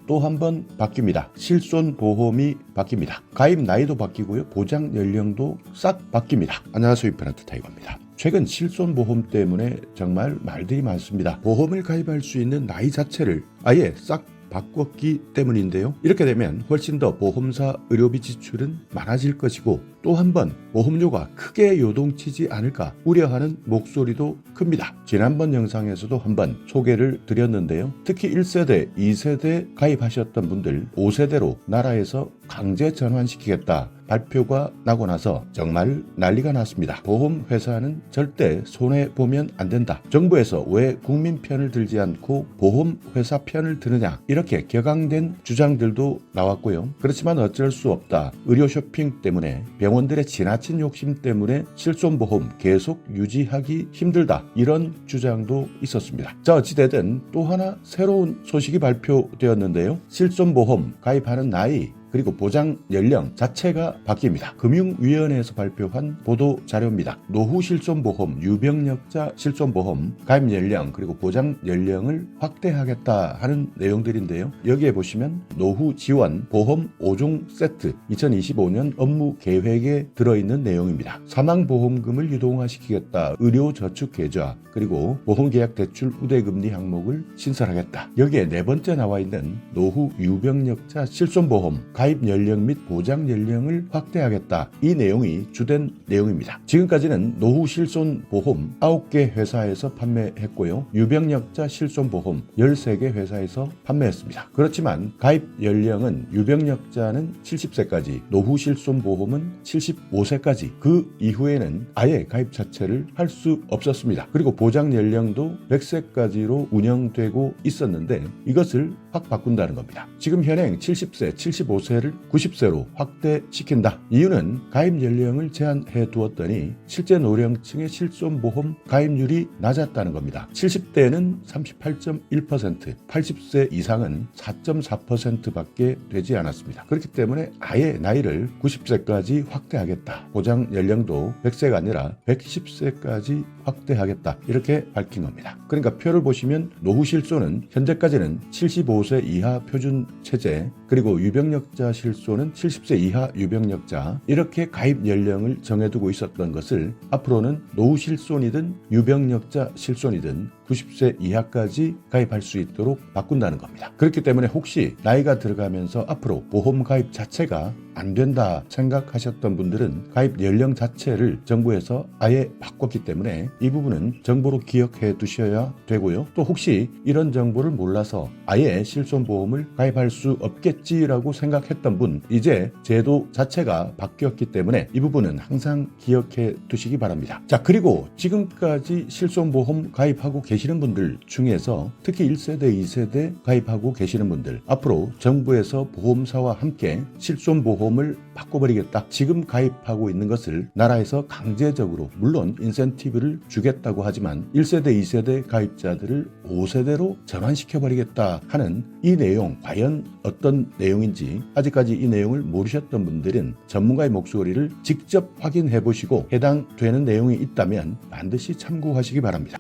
또 한 번 바뀝니다. 실손보험이 바뀝니다. 가입 나이도 바뀌고요. 보장 연령도 싹 바뀝니다. 안녕하세요. 임플란트 타이거입니다. 최근 실손보험 때문에 정말 말들이 많습니다. 보험을 가입할 수 있는 나이 자체를 아예 싹 바꿨기 때문인데요. 이렇게 되면 훨씬 더 보험사 의료비 지출은 많아질 것이고 또 한 번 보험료가 크게 요동치지 않을까 우려하는 목소리도 큽니다. 지난번 영상에서도 한번 소개를 드렸는데요. 특히 1세대, 2세대 가입하셨던 분들 5세대로 나라에서 강제 전환시키겠다 발표가 나고 나서 정말 난리가 났습니다. 보험회사는 절대 손해보면 안 된다. 정부에서 왜 국민 편을 들지 않고 보험회사 편을 드느냐 이렇게 격앙된 주장들도 나왔고요. 그렇지만 어쩔 수 없다. 의료 쇼핑 때문에 병원들의 지나친 욕심 때문에 실손보험 계속 유지하기 힘들다. 이런 주장도 있었습니다. 자, 어찌되든 또 하나 새로운 소식이 발표되었는데요. 실손보험 가입하는 나이 그리고 보장 연령 자체가 바뀝니다. 금융위원회에서 발표한 보도 자료입니다. 노후 실손보험, 유병력자 실손보험 가입 연령 그리고 보장 연령을 확대하겠다 하는 내용들인데요. 여기에 보시면 노후 지원 보험 5종 세트 2025년 업무 계획에 들어있는 내용입니다. 사망보험금을 유동화시키겠다. 의료저축계좌 그리고 보험계약 대출 우대금리 항목을 신설하겠다. 여기에 네 번째 나와 있는 노후 유병력자 실손보험 가입 연령 및 보장 연령을 확대하겠다. 이 내용이 주된 내용입니다. 지금까지는 노후 실손보험 9개 회사에서 판매했고요. 유병력자 실손보험 13개 회사에서 판매했습니다. 그렇지만 가입 연령은 유병력자는 70세까지, 노후 실손보험은 75세까지 그 이후에는 아예 가입 자체를 할 수 없었습니다. 그리고 보장 연령도 100세까지로 운영되고 있었는데 이것을 확 바꾼다는 겁니다. 지금 현행 70세, 75세를 90세로 확대시킨다. 이유는 가입 연령을 제한해 두었더니 실제 노령층의 실손보험 가입률이 낮았다는 겁니다. 70대는 38.1%, 80세 이상은 4.4%밖에 되지 않았습니다. 그렇기 때문에 아예 나이를 90세까지 확대하겠다. 보장 연령도 100세가 아니라 110세까지 확대하겠다. 이렇게 밝힌 겁니다. 그러니까 표를 보시면 노후 실손은 현재까지는 75세 이하 표준 체제 그리고 유병력자 실손은 70세 이하 유병력자 이렇게 가입 연령을 정해두고 있었던 것을 앞으로는 노후 실손이든 유병력자 실손이든 90세 이하까지 가입할 수 있도록 바꾼다는 겁니다. 그렇기 때문에 혹시 나이가 들어가면서 앞으로 보험 가입 자체가 안 된다 생각하셨던 분들은 가입 연령 자체를 정부에서 아예 바꿨기 때문에 이 부분은 정보로 기억해 두셔야 되고요. 또 혹시 이런 정보를 몰라서 아예 실손보험을 가입할 수 없겠지라고 생각했던 분 이제 제도 자체가 바뀌었기 때문에 이 부분은 항상 기억해 두시기 바랍니다. 자, 그리고 지금까지 실손보험 가입하고 계시는 분들 중에서 특히 1세대, 2세대 가입하고 계시는 분들 앞으로 정부에서 보험사와 함께 실손보험을 바꿔버리겠다. 지금 가입하고 있는 것을 나라에서 강제적으로 물론 인센티브를 주겠다고 하지만 1세대, 2세대 가입자들을 5세대로 전환시켜버리겠다 하는 이 내용 과연 어떤 내용인지 아직까지 이 내용을 모르셨던 분들은 전문가의 목소리를 직접 확인해 보시고 해당되는 내용이 있다면 반드시 참고하시기 바랍니다.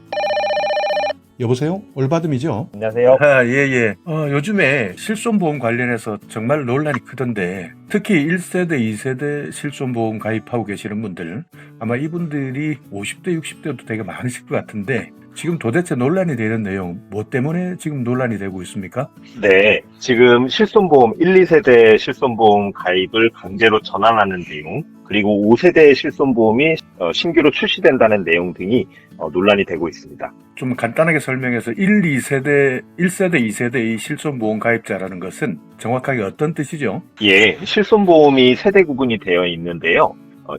여보세요? 올바듬이죠? 안녕하세요. 예. 요즘에 실손보험 관련해서 정말 논란이 크던데 특히 1세대, 2세대 실손보험 가입하고 계시는 분들 아마 이분들이 50대, 60대도 되게 많으실 것 같은데 지금 도대체 논란이 되는 내용 뭐 때문에 지금 논란이 되고 있습니까? 네, 지금 실손보험 1, 2세대 실손보험 가입을 강제로 전환하는 내용, 그리고 5세대 실손보험이 신규로 출시된다는 내용 등이 논란이 되고 있습니다. 좀 간단하게 설명해서 1세대, 2세대의 실손보험 가입자라는 것은 정확하게 어떤 뜻이죠? 예, 실손보험이 세대 구분이 되어 있는데요.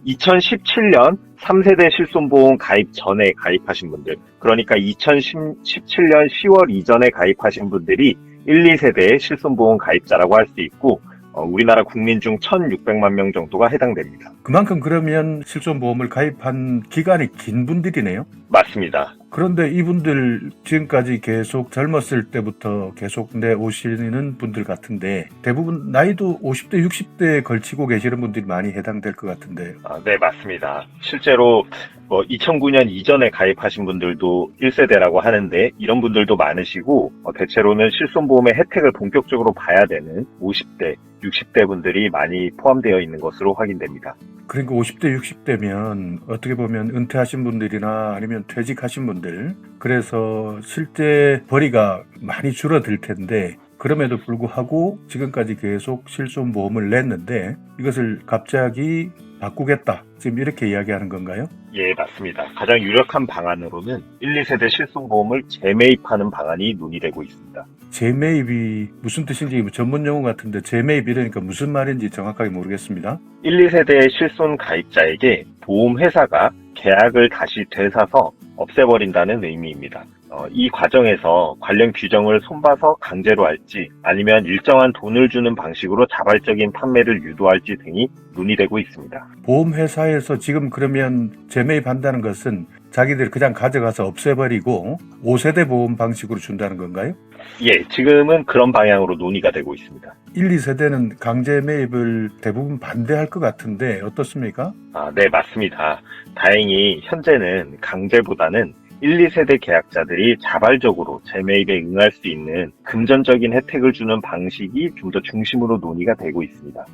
2017년 3세대 실손보험 가입 전에 가입하신 분들, 그러니까 2017년 10월 이전에 가입하신 분들이 1, 2세대 실손보험 가입자라고 할 수 있고 우리나라 국민 중 1,600만 명 정도가 해당됩니다. 그만큼 그러면 실손보험을 가입한 기간이 긴 분들이네요? 맞습니다. 그런데 이분들 지금까지 계속 젊었을 때부터 계속 내오시는 분들 같은데 대부분 나이도 50대, 60대에 걸치고 계시는 분들이 많이 해당될 것 같은데. 네, 맞습니다. 실제로 2009년 이전에 가입하신 분들도 1세대라고 하는데 이런 분들도 많으시고 대체로는 실손보험의 혜택을 본격적으로 봐야 되는 50대, 60대 분들이 많이 포함되어 있는 것으로 확인됩니다. 그러니까 50대, 60대면 어떻게 보면 은퇴하신 분들이나 아니면 퇴직하신 분들, 그래서 실제 벌이가 많이 줄어들 텐데 그럼에도 불구하고 지금까지 계속 실손보험을 냈는데 이것을 갑자기 바꾸겠다, 지금 이렇게 이야기하는 건가요? 예, 맞습니다. 가장 유력한 방안으로는 1, 2세대 실손보험을 재매입하는 방안이 논의되고 있습니다. 재매입이 무슨 뜻인지 전문 용어 같은데 재매입 이러니까 무슨 말인지 정확하게 모르겠습니다. 1, 2세대 실손 가입자에게 보험회사가 계약을 다시 되사서 없애버린다는 의미입니다. 이 과정에서 관련 규정을 손봐서 강제로 할지 아니면 일정한 돈을 주는 방식으로 자발적인 판매를 유도할지 등이 논의되고 있습니다. 보험회사에서 지금 그러면 재매입한다는 것은 자기들 그냥 가져가서 없애버리고 5세대 보험 방식으로 준다는 건가요? 예, 지금은 그런 방향으로 논의가 되고 있습니다. 1, 2세대는 강제 매입을 대부분 반대할 것 같은데 어떻습니까? 네, 맞습니다. 다행히 현재는 강제보다는 1, 2세대 계약자들이 자발적으로 재매입에 응할 수 있는 금전적인 혜택을 주는 방식이 좀 더 중심으로 논의가 되고 있습니다.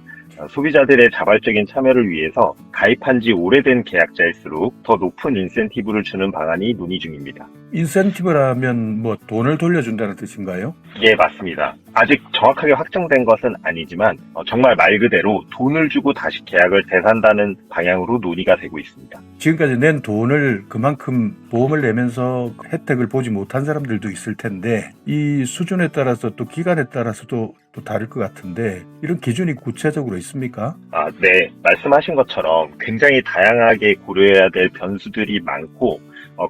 소비자들의 자발적인 참여를 위해서 가입한 지 오래된 계약자일수록 더 높은 인센티브를 주는 방안이 논의 중입니다. 인센티브라면 뭐 돈을 돌려준다는 뜻인가요? 예, 맞습니다. 아직 정확하게 확정된 것은 아니지만 정말 말 그대로 돈을 주고 다시 계약을 되산다는 방향으로 논의가 되고 있습니다. 지금까지 낸 돈을 그만큼 보험을 내면서 혜택을 보지 못한 사람들도 있을 텐데 이 수준에 따라서 또 기간에 따라서도 또 다를 것 같은데 이런 기준이 구체적으로 있습니까? 네. 말씀하신 것처럼 굉장히 다양하게 고려해야 될 변수들이 많고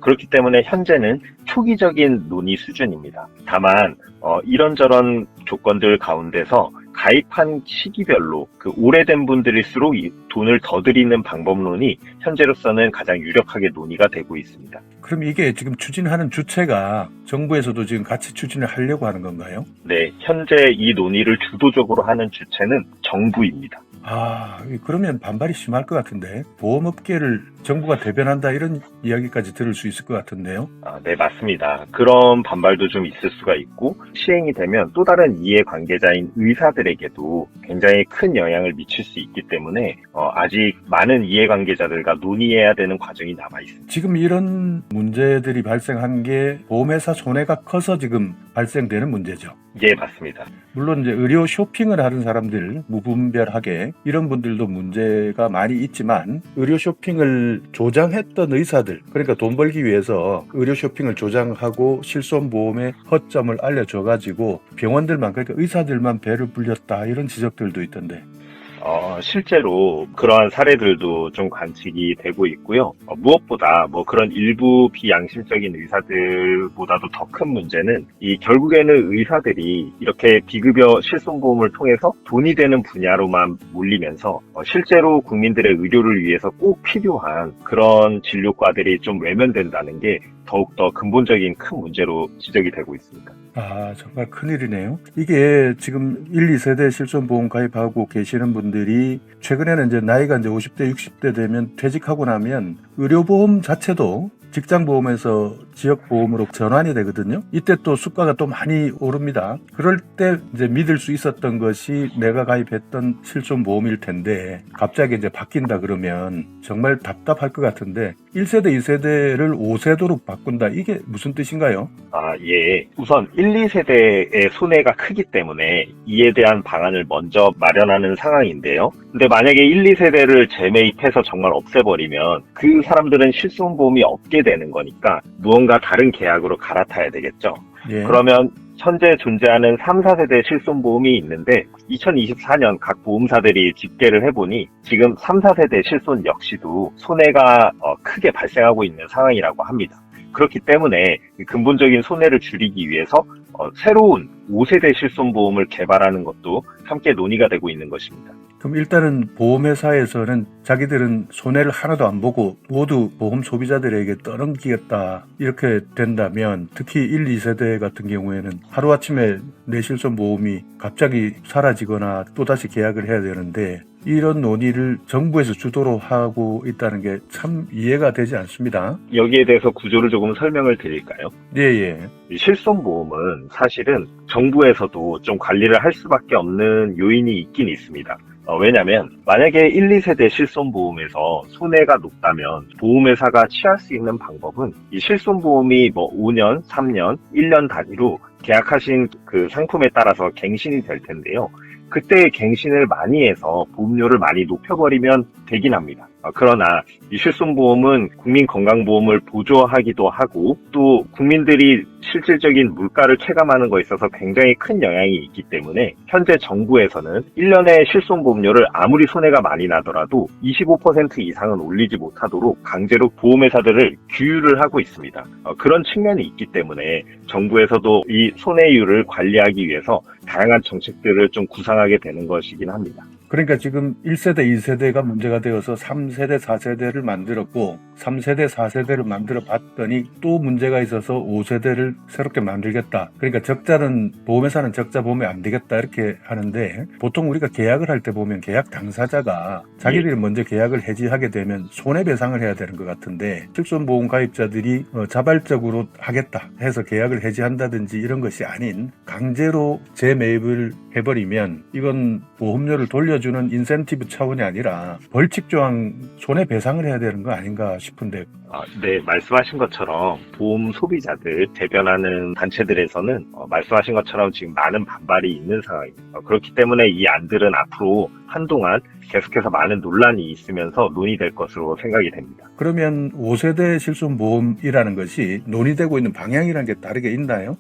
그렇기 때문에 현재는 초기적인 논의 수준입니다. 다만 이런저런 조건들 가운데서 가입한 시기별로 그 오래된 분들일수록 이 돈을 더 드리는 방법론이 현재로서는 가장 유력하게 논의가 되고 있습니다. 그럼 이게 지금 추진하는 주체가 정부에서도 지금 같이 추진을 하려고 하는 건가요? 네, 현재 이 논의를 주도적으로 하는 주체는 정부입니다. 그러면 반발이 심할 것 같은데 보험업계를 정부가 대변한다 이런 이야기까지 들을 수 있을 것 같은데요. 네, 맞습니다. 그런 반발도 좀 있을 수가 있고 시행이 되면 또 다른 이해관계자인 의사들에게도 굉장히 큰 영향을 미칠 수 있기 때문에 아직 많은 이해관계자들과 논의해야 되는 과정이 남아 있습니다. 지금 이런 문제들이 발생한 게 보험회사 손해가 커서 지금 발생되는 문제죠. 예, 맞습니다. 물론 이제 의료 쇼핑을 하는 사람들 무분별하게 이런 분들도 문제가 많이 있지만 의료 쇼핑을 조장했던 의사들, 그러니까 돈 벌기 위해서 의료 쇼핑을 조장하고 실손보험의 허점을 알려줘가지고 병원들만, 그러니까 의사들만 배를 불렸다 이런 지적들도 있던데. 실제로 그러한 사례들도 좀 관측이 되고 있고요. 무엇보다 그런 일부 비양심적인 의사들보다도 더 큰 문제는 결국에는 의사들이 이렇게 비급여 실손보험을 통해서 돈이 되는 분야로만 몰리면서 실제로 국민들의 의료를 위해서 꼭 필요한 그런 진료과들이 좀 외면된다는 게 더욱더 근본적인 큰 문제로 지적이 되고 있습니다. 정말 큰일이네요. 이게 지금 1, 2세대 실손보험 가입하고 계시는 분들이 최근에는 이제 나이가 이제 50대, 60대 되면 퇴직하고 나면 의료보험 자체도 직장보험에서 지역보험으로 전환이 되거든요. 이때 또 수가가 또 많이 오릅니다. 그럴 때 이제 믿을 수 있었던 것이 내가 가입했던 실손보험일 텐데 갑자기 이제 바뀐다 그러면 정말 답답할 것 같은데 1세대, 2세대를 5세대로 바꾼다. 이게 무슨 뜻인가요? 예. 우선 1, 2세대의 손해가 크기 때문에 이에 대한 방안을 먼저 마련하는 상황인데요. 근데 만약에 1, 2세대를 재매입해서 정말 없애버리면 그 사람들은 실손보험이 없게 되는 거니까 무언가 다른 계약으로 갈아타야 되겠죠. 예. 그러면 현재 존재하는 3, 4세대 실손보험이 있는데 2024년 각 보험사들이 집계를 해보니 지금 3, 4세대 실손 역시도 손해가 크게 발생하고 있는 상황이라고 합니다. 그렇기 때문에 근본적인 손해를 줄이기 위해서 새로운 5세대 실손보험을 개발하는 것도 함께 논의가 되고 있는 것입니다. 그럼 일단은 보험회사에서는 자기들은 손해를 하나도 안 보고 모두 보험 소비자들에게 떠넘기겠다 이렇게 된다면 특히 1, 2세대 같은 경우에는 하루아침에 내 실손보험이 갑자기 사라지거나 또다시 계약을 해야 되는데 이런 논의를 정부에서 주도로 하고 있다는 게 참 이해가 되지 않습니다. 여기에 대해서 구조를 조금 설명을 드릴까요? 예. 이 실손보험은 사실은 정부에서도 좀 관리를 할 수밖에 없는 요인이 있긴 있습니다. 왜냐면 만약에 1, 2세대 실손보험에서 손해가 높다면 보험회사가 취할 수 있는 방법은 이 실손보험이 5년, 3년, 1년 단위로 계약하신 그 상품에 따라서 갱신이 될 텐데요. 그때 갱신을 많이 해서 보험료를 많이 높여버리면 되긴 합니다. 그러나 이 실손보험은 국민건강보험을 보조하기도 하고 또 국민들이 실질적인 물가를 체감하는 것에 있어서 굉장히 큰 영향이 있기 때문에 현재 정부에서는 1년에 실손보험료를 아무리 손해가 많이 나더라도 25% 이상은 올리지 못하도록 강제로 보험회사들을 규율을 하고 있습니다. 그런 측면이 있기 때문에 정부에서도 이 손해율을 관리하기 위해서 다양한 정책들을 좀 구상하게 되는 것이긴 합니다. 그러니까 지금 1세대, 2세대가 문제가 되어서 3세대, 4세대를 만들었고 3세대, 4세대를 만들어 봤더니 또 문제가 있어서 5세대를 새롭게 만들겠다. 그러니까 적자는 보험회사는 적자 보면 안 되겠다 이렇게 하는데 보통 우리가 계약을 할 때 보면 계약 당사자가 자기들이 먼저 계약을 해지하게 되면 손해배상을 해야 되는 것 같은데 실손보험 가입자들이 자발적으로 하겠다 해서 계약을 해지한다든지 이런 것이 아닌 강제로 재매입을 해버리면 이건 보험료를 돌려주는 인센티브 차원이 아니라 벌칙조항 손해배상을 해야 되는 거 아닌가 싶은데. 네, 말씀하신 것처럼 보험 소비자들 대변하는 단체들에서는 말씀하신 것처럼 지금 많은 반발이 있는 상황입니다. 그렇기 때문에 이 안들은 앞으로 한동안 계속해서 많은 논란이 있으면서 논의될 것으로 생각이 됩니다. 그러면 5세대 실손보험이라는 것이 논의되고 있는 방향이라는 게 다르게 있나요?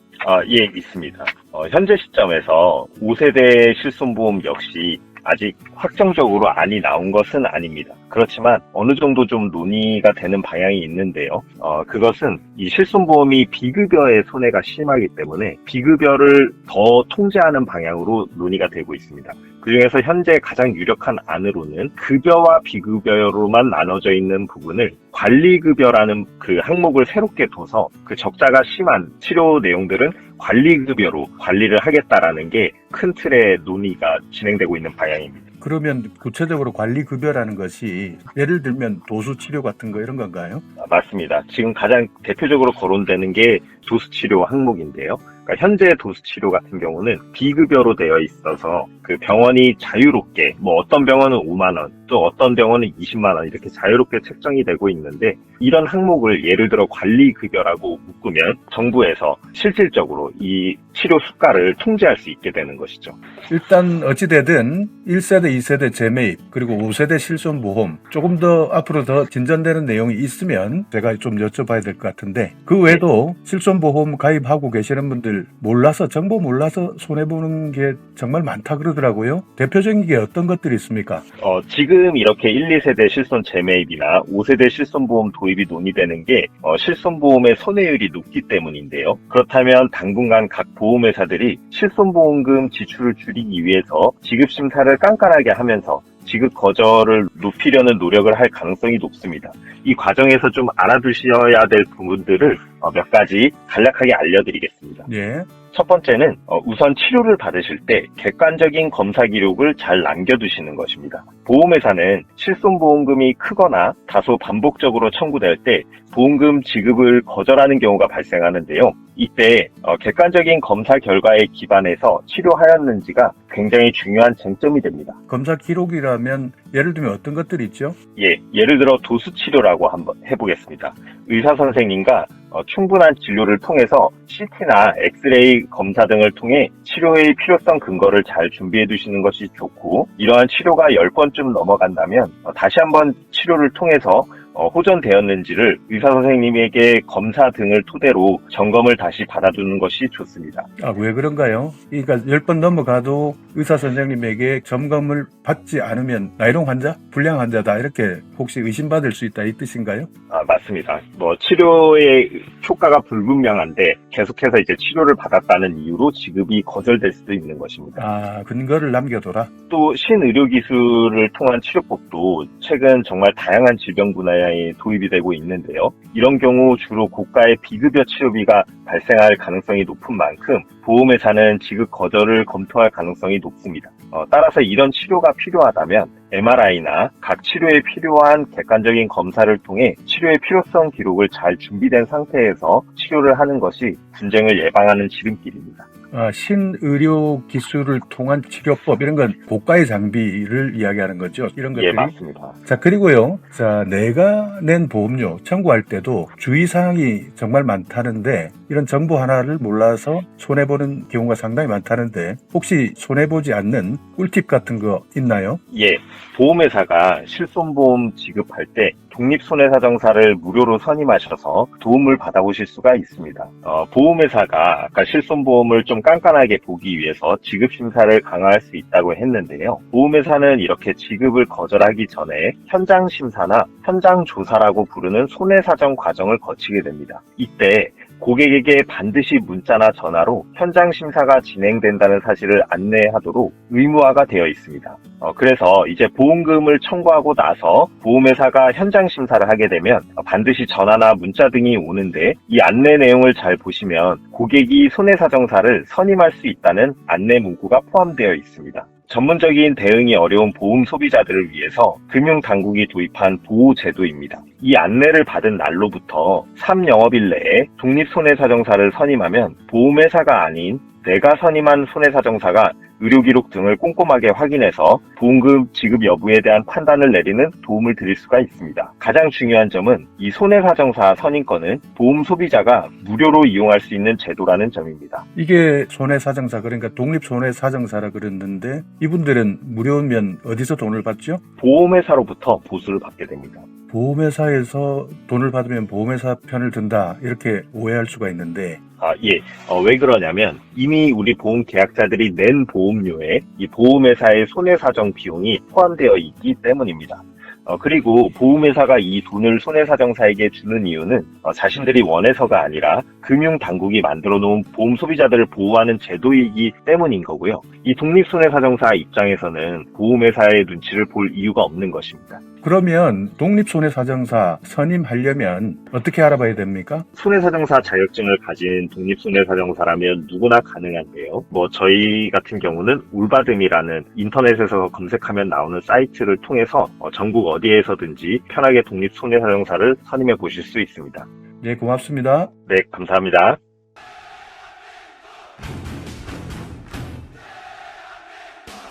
예, 있습니다. 현재 시점에서 5세대 실손보험 역시 아직 확정적으로 안이 나온 것은 아닙니다. 그렇지만 어느 정도 좀 논의가 되는 방향이 있는데요. 그것은 이 실손보험이 비급여의 손해가 심하기 때문에 비급여를 더 통제하는 방향으로 논의가 되고 있습니다. 그중에서 현재 가장 유력한 안으로는 급여와 비급여로만 나눠져 있는 부분을 관리급여라는 그 항목을 새롭게 둬서 그 적자가 심한 치료 내용들은 관리급여로 관리를 하겠다라는 게 큰 틀의 논의가 진행되고 있는 방향입니다. 그러면 구체적으로 관리급여라는 것이 예를 들면 도수치료 같은 거 이런 건가요? 맞습니다. 지금 가장 대표적으로 거론되는 게 도수치료 항목인데요. 그러니까 현재 도수치료 같은 경우는 비급여로 되어 있어서 그 병원이 자유롭게 어떤 병원은 5만 원, 또 어떤 병원은 20만 원 이렇게 자유롭게 책정이 되고 있는데 이런 항목을 예를 들어 관리급여라고 묶으면 정부에서 실질적으로 이 치료 수가를 통제할 수 있게 되는 것이죠. 일단 어찌되든 1세대, 2세대 재매입 그리고 5세대 실손보험 조금 더 앞으로 더 진전되는 내용이 있으면 제가 좀 여쭤봐야 될 것 같은데 그 외에도 실손보험 가입하고 계시는 분들 몰라서 정보 몰라서 손해보는 게 정말 많다 그러더라고요. 대표적인 게 어떤 것들이 있습니까? 지금 이렇게 1, 2세대 실손 재매입이나 5세대 실손보험 도입이 논의되는 게 실손보험의 손해율이 높기 때문인데요. 그렇다면 당분간 각 보험회사들이 실손보험금 지출을 줄이기 위해서 지급심사를 깐깐하게 하면서 지급 거절을 높이려는 노력을 할 가능성이 높습니다. 이 과정에서 좀 알아두셔야 될 부분들을 몇 가지 간략하게 알려드리겠습니다. 예. 첫 번째는 우선 치료를 받으실 때 객관적인 검사 기록을 잘 남겨두시는 것입니다. 보험회사는 실손보험금이 크거나 다소 반복적으로 청구될 때 보험금 지급을 거절하는 경우가 발생하는데요. 이때 객관적인 검사 결과에 기반해서 치료하였는지가 굉장히 중요한 쟁점이 됩니다. 검사 기록이라면 예를 들면 어떤 것들이 있죠? 예를 들어 도수치료라고 한번 해보겠습니다. 의사 선생님과 충분한 진료를 통해서 CT나 엑스레이 검사 등을 통해 치료의 필요성 근거를 잘 준비해 두시는 것이 좋고 이러한 치료가 10번쯤 넘어간다면 다시 한번 치료를 통해서 호전되었는지를 의사 선생님에게 검사 등을 토대로 점검을 다시 받아두는 것이 좋습니다. 왜 그런가요? 그러니까 10번 넘어가도 의사 선생님에게 점검을 받지 않으면 나이롱 환자, 불량 환자다 이렇게 혹시 의심받을 수 있다 이 뜻인가요? 맞습니다. 치료의 효과가 불분명한데 계속해서 이제 치료를 받았다는 이유로 지급이 거절될 수도 있는 것입니다. 근거를 남겨둬라. 또 신의료 기술을 통한 치료법도 최근 정말 다양한 질병 분야에 도입이 되고 있는데요. 이런 경우 주로 고가의 비급여 치료비가 발생할 가능성이 높은 만큼 보험회사는 지급 거절을 검토할 가능성이 높습니다. 따라서 이런 치료가 필요하다면 MRI나 각 치료에 필요한 객관적인 검사를 통해 치료의 필요성 기록을 잘 준비된 상태에서 치료를 하는 것이 분쟁을 예방하는 지름길입니다. 신의료 기술을 통한 치료법 이런 건 고가의 장비를 이야기하는 거죠. 이런 것들이. 예, 맞습니다. 자, 그리고요. 자, 내가 낸 보험료 청구할 때도 주의사항이 정말 많다는데 이런 정보 하나를 몰라서 손해보는 경우가 상당히 많다는데 혹시 손해보지 않는 꿀팁 같은 거 있나요? 예, 보험회사가 실손보험 지급할 때 독립손해사정사를 무료로 선임하셔서 도움을 받아보실 수가 있습니다. 보험회사가 아까 실손보험을 좀 깐깐하게 보기 위해서 지급심사를 강화할 수 있다고 했는데요. 보험회사는 이렇게 지급을 거절하기 전에 현장심사나 현장조사라고 부르는 손해사정 과정을 거치게 됩니다. 이때 고객에게 반드시 문자나 전화로 현장 심사가 진행된다는 사실을 안내하도록 의무화가 되어 있습니다. 그래서 이제 보험금을 청구하고 나서 보험회사가 현장 심사를 하게 되면 반드시 전화나 문자 등이 오는데 이 안내 내용을 잘 보시면 고객이 손해사정사를 선임할 수 있다는 안내 문구가 포함되어 있습니다. 전문적인 대응이 어려운 보험 소비자들을 위해서 금융당국이 도입한 보호제도입니다. 이 안내를 받은 날로부터 3영업일 내에 독립손해사정사를 선임하면 보험회사가 아닌 내가 선임한 손해사정사가 의료기록 등을 꼼꼼하게 확인해서 보험금 지급 여부에 대한 판단을 내리는 도움을 드릴 수가 있습니다. 가장 중요한 점은 이 손해사정사 선임권은 보험 소비자가 무료로 이용할 수 있는 제도라는 점입니다. 이게 손해사정사 그러니까 독립손해사정사라 그랬는데 이분들은 무료면 어디서 돈을 받죠? 보험회사로부터 보수를 받게 됩니다. 보험회사에서 돈을 받으면 보험회사 편을 든다 이렇게 오해할 수가 있는데 예. 왜 그러냐면 이미 우리 보험 계약자들이 낸 보험료에 이 보험회사의 손해사정 비용이 포함되어 있기 때문입니다. 그리고 보험회사가 이 돈을 손해사정사에게 주는 이유는 자신들이 원해서가 아니라 금융당국이 만들어 놓은 보험 소비자들을 보호하는 제도이기 때문인 거고요. 이 독립손해사정사 입장에서는 보험회사의 눈치를 볼 이유가 없는 것입니다. 그러면 독립손해사정사 선임하려면 어떻게 알아봐야 됩니까? 손해사정사 자격증을 가진 독립손해사정사라면 누구나 가능한데요. 저희 같은 경우는 올바듬이라는 인터넷에서 검색하면 나오는 사이트를 통해서 전국 어디에서든지 편하게 독립손해사정사를 선임해 보실 수 있습니다. 네, 고맙습니다. 네, 감사합니다.